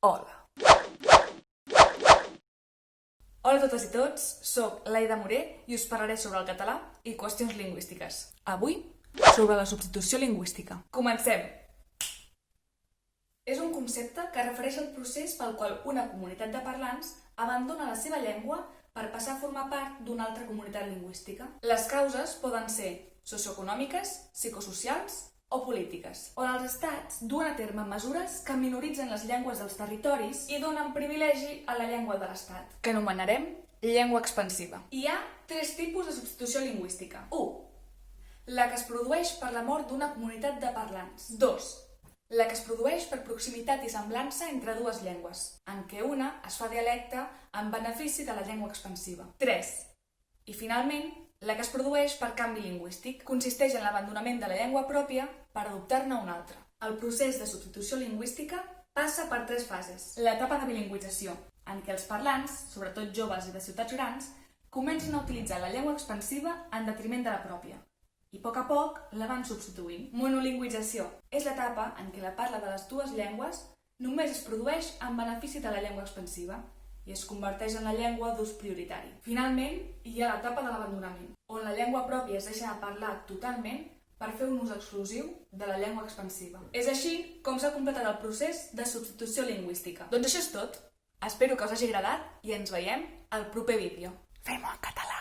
Hola. Hola a totes i tots, soc l'Aida Moré i us parlaré sobre el català i qüestions lingüístiques. Avui, sobre la substitució lingüística. Comencem! És un concepte que refereix al procés pel qual una comunitat de parlants abandona la seva llengua per passar a formar part d'una altra comunitat lingüística. Les causes poden ser socioeconòmiques, psicosocials o polítiques, on els estats duen a terme mesures que minoritzen les llengües dels territoris i donen privilegi a la llengua de l'estat, que anomenarem llengua expansiva. Hi ha 3 tipus de substitució lingüística. 1. La que es produeix per la mort d'una comunitat de parlants. 2. La que es produeix per proximitat i semblança entre dues llengües, en què una es fa dialecte en benefici de la llengua expansiva. 3. I finalment, la que es produeix per canvi lingüístic. Consisteix en l'abandonament de la llengua pròpia per adoptar-ne una altra. El procés de substitució lingüística passa per 3 fases. L'etapa de bilingüització, en què els parlants, sobretot joves i de ciutats grans, comencen a utilitzar la llengua expansiva en detriment de la pròpia, i a poc la van substituint. Monolingüització és l'etapa en què la parla de les dues llengües només es produeix en benefici de la llengua expansiva i es converteix en la llengua d'ús prioritari. Finalment, hi ha l'etapa de l'abandonament, on la llengua pròpia es deixa de parlar totalment per fer un ús exclusiu de la llengua expansiva. És així com s'ha completat el procés de substitució lingüística. Doncs això és tot. Espero que us hagi agradat i ens veiem al proper vídeo. Fem-ho en català!